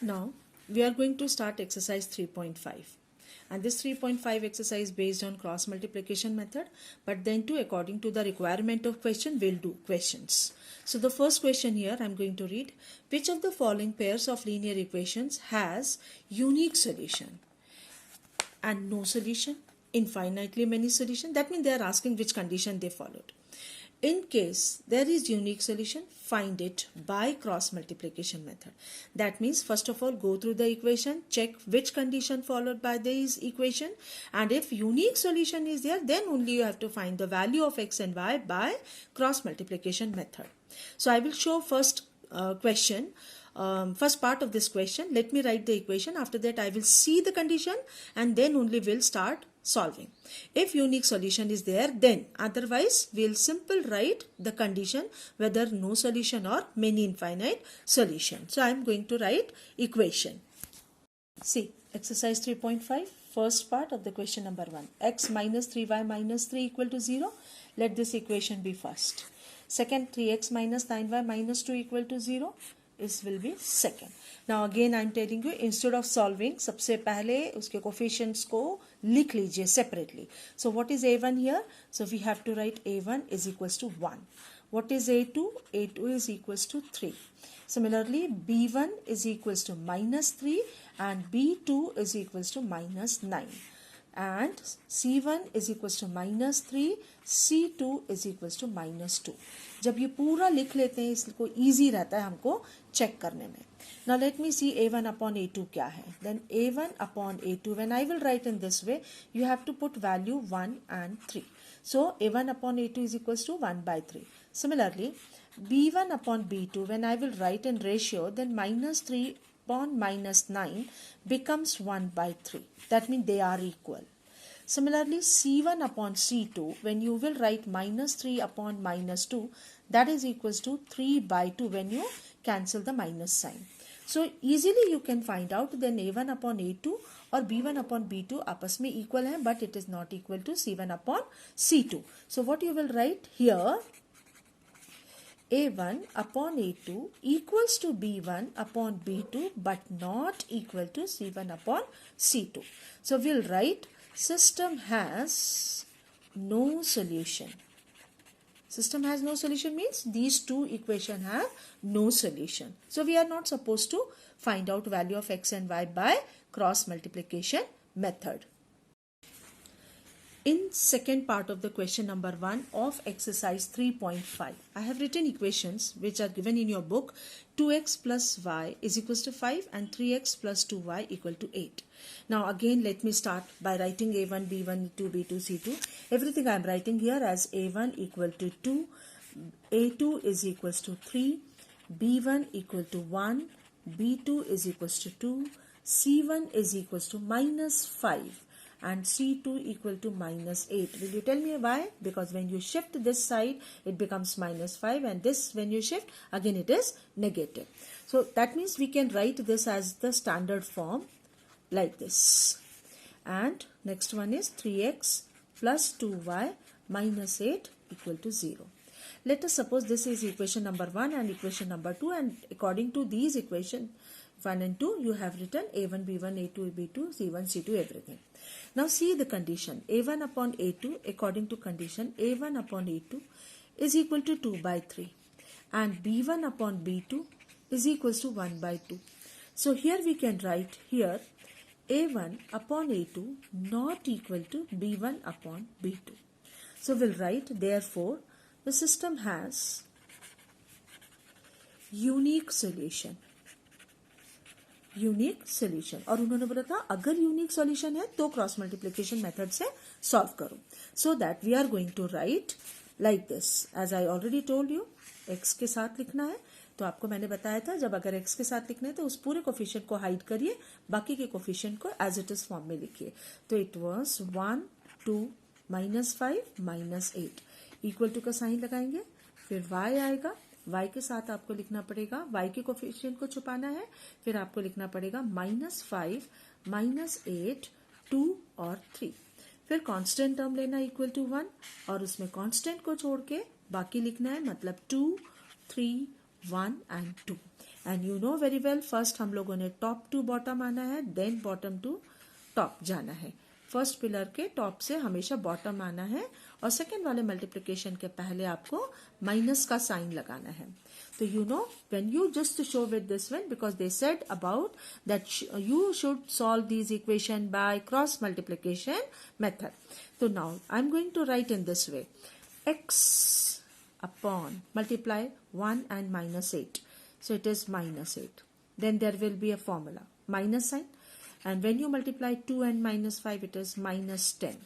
Now we are going to start exercise 3.5, and this 3.5 exercise based on cross multiplication method, but then too according to the requirement of question we'll do questions. So the first question here I'm going to read, which of the following pairs of linear equations has unique solution and no solution, infinitely many solution? That means they are asking which condition they followed. In case there is unique solution, find it by cross multiplication method. That means first of all go through the equation, check which condition followed by this equation, and if unique solution is there, then only you have to find the value of x and y by cross multiplication method. So I will show first question. First part of this question. Let me write the equation. After that I will see the condition and then only we'll start solving. If unique solution is there, then otherwise we'll simple write the condition whether no solution or many infinite solution. So I am going to write equation. See, exercise 3.5, first part of the question number 1. X minus 3y minus 3 equal to 0. Let this equation be first. Second, 3x minus 9y minus 2 equal to 0. This will be second. Now again I am telling you, instead of solving, सबसे पहले उसके coefficients को लिख लीजिए separately. So what is a1 here? So we have to write a1 is equals to 1. What is a2? a2 is equals to 3. Similarly, b1 is equals to minus 3 and b2 is equals to minus 9. And C1 is equals to minus 3, C2 is equals to minus 2. जब ये पूरा लिख लेते हैं इसको easy रहता है हमको check करने में. Now let me see A1 upon A2 क्या है. Then A1 upon A2, when I will write in this way, you have to put value 1 and 3. So A1 upon A2 is equals to 1 by 3. Similarly, B1 upon B2, when I will write in ratio, then minus 3 upon minus 9 becomes 1 by 3. That means they are equal. Similarly, C1 upon C2, when you will write minus 3 upon minus 2, that is equals to 3 by 2 when you cancel the minus sign. So easily you can find out then A1 upon A2 or B1 upon B2 आपस में equal है, but it is not equal to C1 upon C2. So what you will write here, A1 upon A2 equals to B1 upon B2 but not equal to C1 upon C2. So we'll write system has no solution. System has no solution means these two equations have no solution. So we are not supposed to find out value of x and y by cross multiplication method. In second part of the question number 1 of exercise 3.5, I have written equations which are given in your book. 2x plus y is equals to 5 and 3x plus 2y equal to 8. Now again let me start by writing a1, b1, b2, b2, c2. Everything I am writing here as a1 equal to 2, a2 is equals to 3, b1 equal to 1, b2 is equals to 2, c1 is equals to minus 5. And C2 equal to minus 8. Will you tell me why? Because when you shift this side, it becomes minus 5, and this when you shift, again it is negative. So that means we can write this as the standard form like this. And next one is 3x plus 2y minus 8 equal to 0. Let us suppose this is equation number 1 and equation number 2, and according to these equations 1 and 2, you have written a1, b1, a2, b2, c1, c2, everything. Now see the condition. a1 upon a2, according to condition, a1 upon a2 is equal to 2 by 3. And b1 upon b2 is equals to 1 by 2. So here we can write here a1 upon a2 not equal to b1 upon b2. So we'll write therefore the system has unique solution. Unique solution. और उन्होंने बोला था अगर unique solution है तो cross multiplication method से solve करो. So that we are going to write like this. As I already told you, x के साथ लिखना है तो आपको मैंने बताया था जब अगर एक्स के साथ लिखना है तो उस पूरे कोफिशिएंट को हाइड करिए, बाकी के कोफिशिएंट को एज इट इज फॉर्म में लिखिए. तो it was 1, 2, minus 5, minus 8. Equal to का साइन लगाएंगे, फिर y आएगा. y के साथ आपको लिखना पड़ेगा, y के कोफिशिएंट को छुपाना है, फिर आपको लिखना पड़ेगा माइनस 5, माइनस 8, 2 और 3. फिर कांस्टेंट टर्म लेना इक्वल टू 1 और उसमें कांस्टेंट को छोड़ के बाकी लिखना है, मतलब 2, 3, 1 and 2. And you know very well, first हम लोगों ने टॉप टू बॉटम आना है, देन बॉटम टू टॉप जाना है. फर्स्ट पिलर के टॉप से हमेशा बॉटम आना है और सेकेंड वाले मल्टीप्लिकेशन के पहले आपको माइनस का साइन लगाना है. तो you know when you just show with this one, because they said about that you should solve this equation by cross multiplication method. तो now I am going to write in this way, x upon multiply 1 and minus 8. So it is minus 8. Then there will be a formula, minus sign. And when you multiply 2 and minus 5, it is minus 10.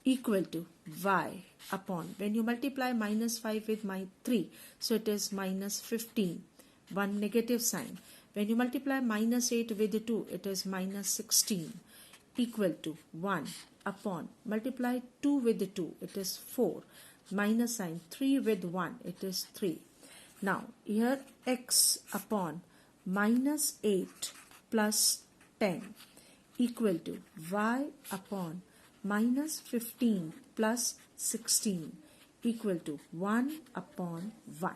Equal to y upon, when you multiply minus 5 with 3, so it is minus 15. One negative sign. When you multiply minus 8 with 2, it is minus 16. Equal to 1 upon, multiply 2 with 2, it is 4. Minus sign, 3 with 1, it is 3. Now here x upon minus 8 plus 10 equal to y upon minus 15 plus 16 equal to 1 upon 1.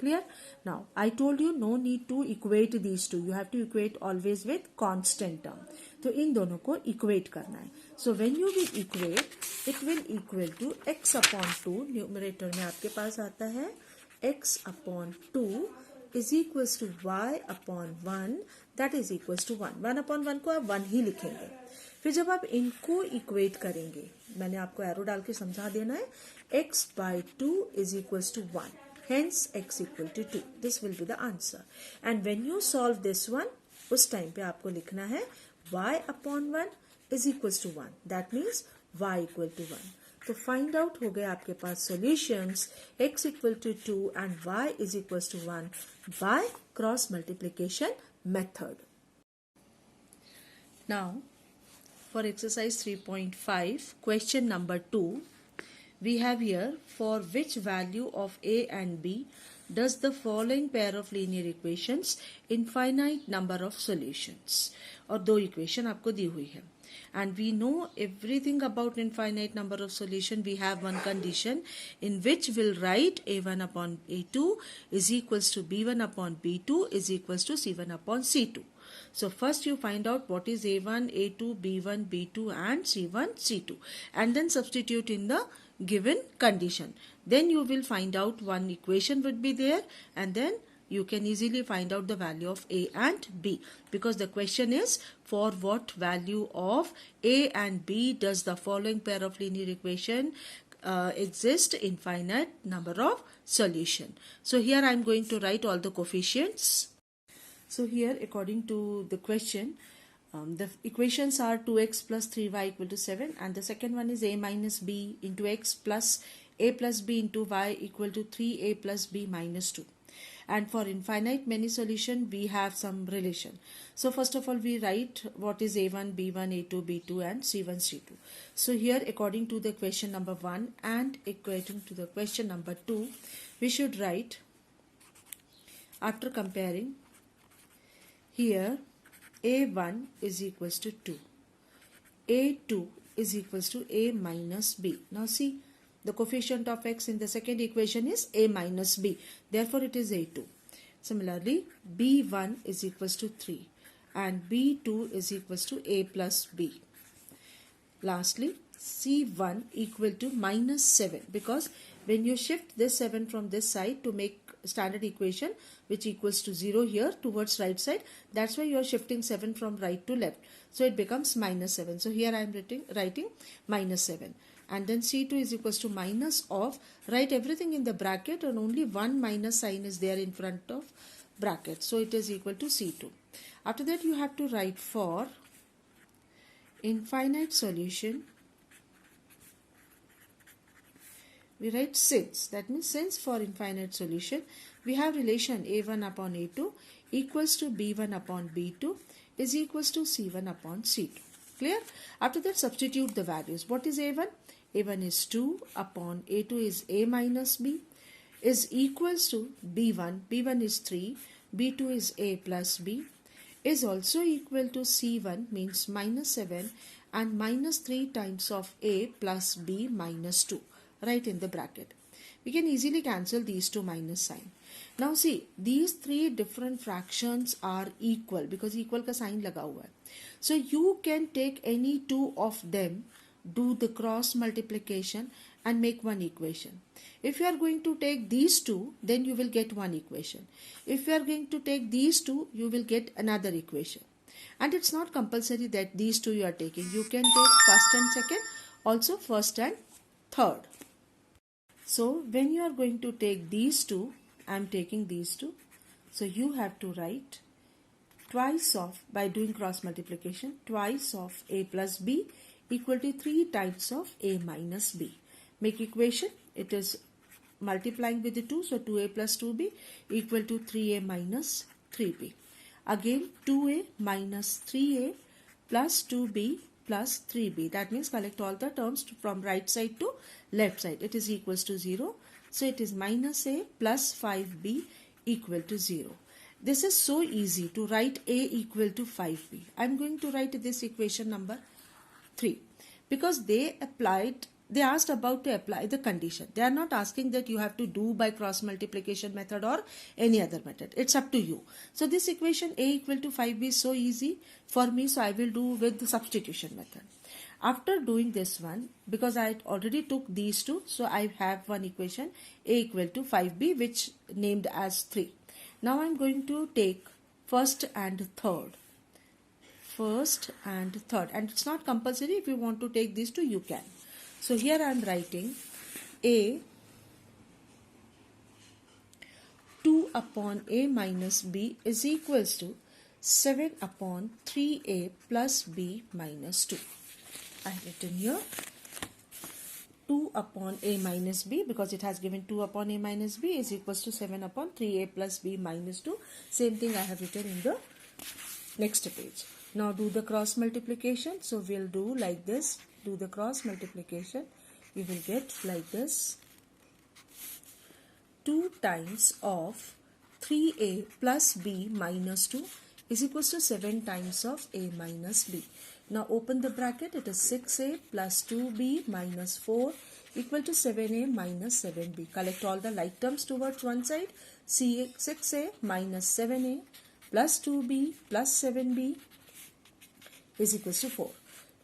Clear? Now I told you no need to equate these two. You have to equate always with constant term. तो इन दोनों को equate करना है. So when you will equate, it will equal to x upon 2. Numerator में आपके पास आता है x upon 2 is equals to y upon 1, that is equals to 1. 1 upon 1 को आप 1 ही लिखेंगे. फिर जब आप इनको इक्वेट करेंगे, मैंने आपको एरो डाल के समझा देना है, x by 2 is equals to 1. Hence x equal to 2. This will be the answer. And when you solve this one, उस टाइम पे आपको लिखना है y upon 1 is equals to 1. That means y equal to 1. तो find out हो गया आपके पास solutions x equal to 2 and y is equals to 1 by cross multiplication method. Now for exercise 3.5, question number 2, we have here, for which value of a and b does the following pair of linear equations infinite number of solutions. और दो equation आपको दी हुई है. And we know everything about infinite number of solution. We have one condition in which we'll write a1 upon a2 is equals to b1 upon b2 is equals to c1 upon c2. So first you find out what is a1, a2, b1, b2 and c1, c2, and then substitute in the given condition. Then you will find out one equation would be there, and then you can easily find out the value of a and b, because the question is for what value of a and b does the following pair of linear equation exist infinite number of solution. So here I am going to write all the coefficients. So here according to the question, the equations are 2x plus 3y equal to 7, and the second one is a minus b into x plus a plus b into y equal to 3a plus b minus 2. And for infinite many solution we have some relation. So first of all we write what is a1, b1, a2, b2 and c1, c2. So here according to the question number 1 and according to the question number 2, we should write, after comparing, here a1 is equals to 2, a2 is equals to a minus b. Now see, the coefficient of x in the second equation is a minus b, therefore it is a2. Similarly, b1 is equals to 3 and b2 is equals to a plus b. Lastly, c1 equal to minus 7, because when you shift this 7 from this side to make standard equation which equals to 0 here towards right side, that's why you are shifting 7 from right to left, so it becomes minus 7. So here I am writing minus 7, and then c2 is equals to minus of, write everything in the bracket and only one minus sign is there in front of bracket, so it is equal to c2. After that you have to write for infinite solution, we write since, that means since for infinite solution we have relation a1 upon a2 equals to b1 upon b2 is equals to c1 upon c2. Clear? After that substitute the values. What is a1? a1 is 2 upon a2 is a minus b is equals to b1. b1 is 3, b2 is a plus b is also equal to c1 means minus 7 and minus 3 times of a plus b minus 2. Right in the bracket. We can easily cancel these two minus sign. Now see, these three different fractions are equal because equal का sign लगा हुआ है. So you can take any two of them, do the cross multiplication and make one equation. If you are going to take these two, then you will get one equation. If you are going to take these two, you will get another equation. And it's not compulsory that these two you are taking. You can take first and second, also first and third. So when you are going to take these two, I am taking these two. So you have to write twice of, by doing cross multiplication, twice of a plus b equal to 3 times of a minus b. Make equation, it is multiplying with the 2, so 2a plus 2b equal to 3a minus 3b. Again 2a minus 3a plus 2b plus 3b. That means collect all the terms from right side to left side. It is equals to 0. So it is minus a plus 5b equal to 0. This is so easy to write a equal to 5b. I am going to write this equation number 3 because they asked about to apply the condition. They are not asking that you have to do by cross multiplication method or any other method. It's up to you. So this equation a equal to 5b is so easy for me, so I will do with the substitution method. After doing this one, because I already took these two, so I have one equation a equal to 5b which named as 3. Now I am going to take first and third. First and third, and it's not compulsory. If you want to take these two, you can. So here I am writing a 2 upon a minus b is equals to 7 upon 3a plus b minus 2. I have written here 2 upon a minus b because it has given 2 upon a minus b is equals to 7 upon 3a plus b minus 2. Same thing I have written in the next page. Now do the cross multiplication. So we'll do like this. Do the cross multiplication. You will get like this. 2 times of 3a plus b minus 2 is equals to 7 times of a minus b. Now open the bracket. It is 6a plus 2b minus 4 equal to 7a minus 7b. Collect all the like terms towards one side. 6a minus 7a plus 2b plus 7b is equals to 4.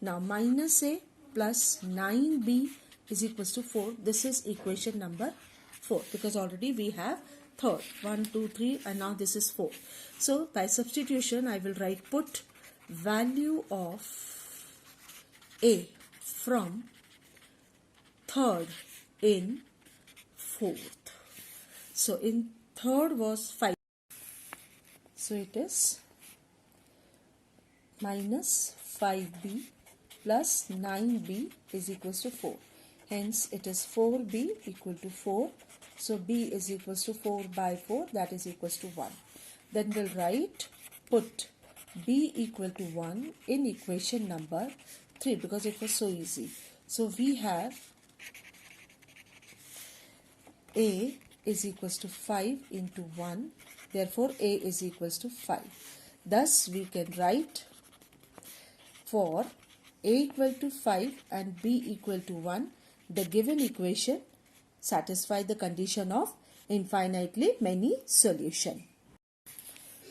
Now minus a plus 9b is equals to 4. This is equation number 4 because already we have third 1, 2, 3 and now this is 4. So by substitution I will write put value of a from third in fourth. So in third was 5. So it is minus 5b plus 9b is equals to 4. Hence it is 4b equal to 4. So b is equals to 4 by 4, that is equals to 1. Then we'll write put b equal to 1 in equation number 3 because it was so easy. So we have a is equals to 5 into 1. Therefore a is equals to 5. Thus we can write for a equal to 5 and b equal to 1, the given equation satisfy the condition of infinitely many solution.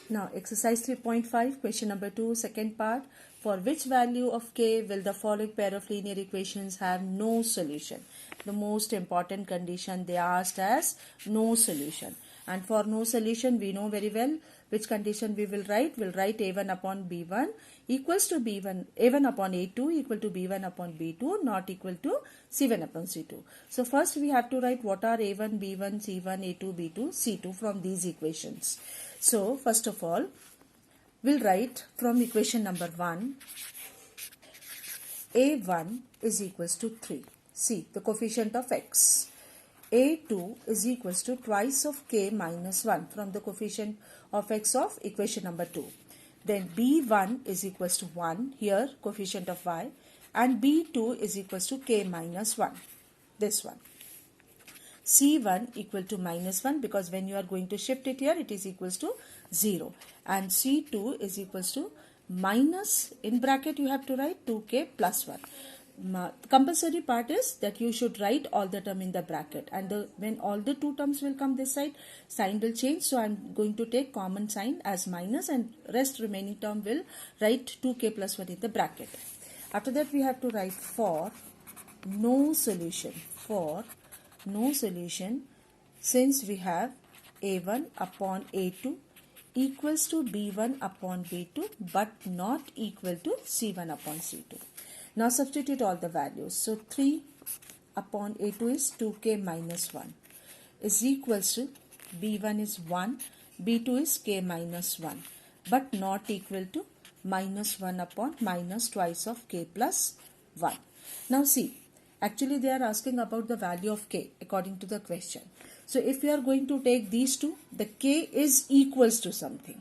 Now exercise 3.5, question number 2, second part. For which value of k will the following pair of linear equations have no solution? The most important condition they asked as no solution. And for no solution we know very well which condition we will write. We'll write a1 upon b1 equals to b1, a1 upon a2 equal to b1 upon b2 not equal to c1 upon c2. So first we have to write what are a1, b1, c1, a2, b2, c2 from these equations. So first of all we'll write from equation number 1 a1 is equals to 3. See the coefficient of x. a2 is equals to twice of k minus 1 from the coefficient of x of equation number 2. Then b1 is equals to 1, here coefficient of y, and b2 is equals to k minus 1, this one. c1 equal to minus 1 because when you are going to shift it here it is equals to 0, and c2 is equals to minus, in bracket you have to write 2k plus 1. compulsory part is that you should write all the term in the bracket, and when all the two terms will come this side, sign will change. So I'm going to take common sign as minus, and rest remaining term will write 2k plus 1 in the bracket. After that we have to write for no solution. For no solution, since we have a1 upon a2 equals to b1 upon b2 but not equal to c1 upon c2. Now substitute all the values. So 3 upon a2 is 2k minus 1 is equals to b1 is 1, b2 is k minus 1 but not equal to minus 1 upon minus twice of k plus 1. Now see, actually they are asking about the value of k according to the question. So if you are going to take these two, the k is equals to something.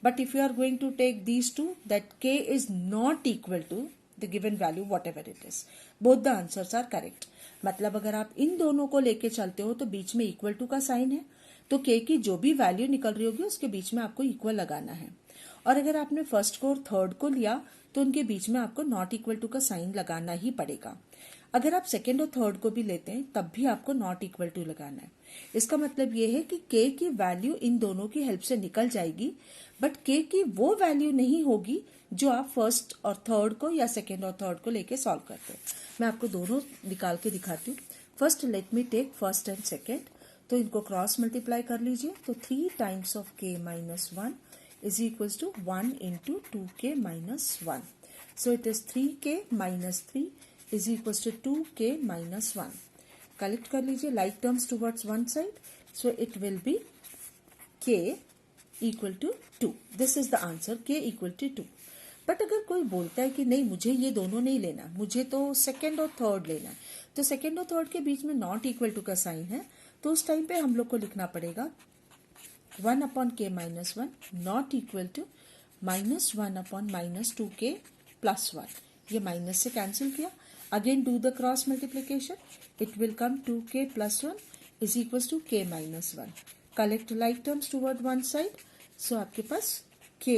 But if you are going to take these two, that k is not equal to the given value whatever it is. Both the answers are correct. मतलब अगर आप इन दोनों को लेके चलते हो तो बीच में इक्वल टू का साइन है, तो k की जो भी वैल्यू निकल रही होगी उसके बीच में आपको इक्वल लगाना है. और अगर आपने फर्स्ट को और थर्ड को लिया तो उनके बीच में आपको नॉट इक्वल टू का साइन लगाना ही पड़ेगा. अगर आप सेकेंड और थर्ड को भी लेते हैं तब भी आपको नॉट इक्वल टू लगाना है. इसका मतलब ये है कि k की वैल्यू इन दोनों की हेल्प से निकल जाएगी, बट k की वो वैल्यू नहीं होगी जो आप फर्स्ट और थर्ड को या सेकेंड और थर्ड को लेके सॉल्व करते हैं. मैं आपको दोनों निकाल के दिखाती हूँ. First let me take first and second. तो इनको क्रॉस मल्टीप्लाई कर लीजिए. तो 3 times of k minus 1 is equals to 1 into 2k minus 1. So it is 3k minus 3 is equals to 2k minus 1. Collect कर लीजिए like terms towards one side. So it will be k equal to 2. This is the answer, k equal to 2. But अगर कोई बोलता है कि नहीं मुझे ये दोनों नहीं लेना, मुझे तो सेकेंड और थर्ड लेना है, तो सेकेंड और थर्ड के बीच में नॉट इक्वल टू का साइन है, तो उस टाइम पे हम लोग को लिखना पड़ेगा 1 upon k minus 1 not equal to minus 1 upon minus 2k plus 1. ये माइनस से कैंसिल किया. Again do the cross multiplication. It will come 2k plus 1 is equals to k minus 1. Collect like terms toward one side. So आपके पास k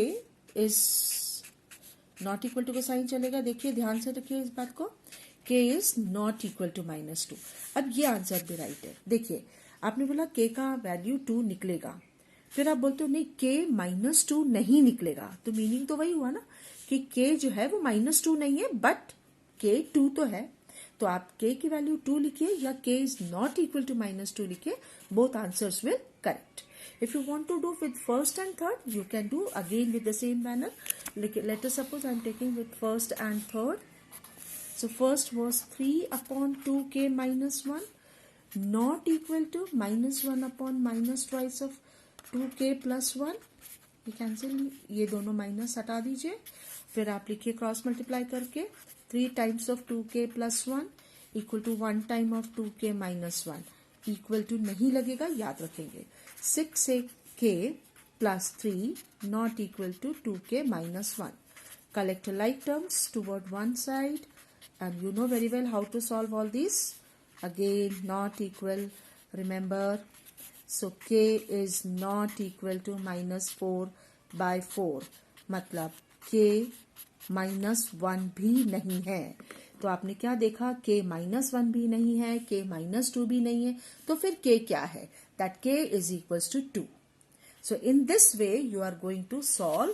is not equal to का sign चलेगा. देखिए ध्यान से रखिए इस बात को. k is not equal to minus 2. अब ये आंसर भी राइट है. देखिए आपने बोला k का वैल्यू 2 निकलेगा, फिर आप बोलते हो नहीं k माइनस 2 नहीं निकलेगा, तो मीनिंग तो वही हुआ ना कि k जो है वो माइनस 2 नहीं है बट k 2 तो है. तो आप k की वैल्यू 2 लिखिए या k is not equal to minus 2 लिखिए. Both answers will correct. If you want to do with first and third, you can do again with the same manner. Let us suppose I am taking with first and third. So first was 3 upon 2k minus 1 not equal to minus 1 upon minus twice of 2k plus 1. ये cancel, ये दोनों minus हटा दीजिए. फिर आप लिखिए cross multiply करके 3 times of 2k plus 1 equal to 1 time of 2k minus 1. Equal to नहीं लगेगा, याद रखेंगे. 6 से k plus 3 not equal to 2k minus 1. Collect like terms toward one side and you know very well how to solve all these. Again not equal, remember. So k is not equal to minus 4 by 4. मतलब k minus 1 भी नहीं है. तो आपने क्या देखा, k minus 1 भी नहीं है, k माइनस 2 भी नहीं है, तो फिर k क्या है? That k is equals to 2. So in this way you are going to solve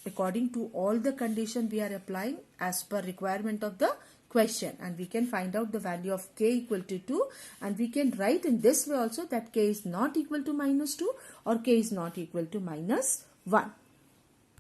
according to all the condition we are applying as per requirement of the question, and we can find out the value of k equal to 2, and we can write in this way also that k is not equal to minus 2 or k is not equal to minus 1.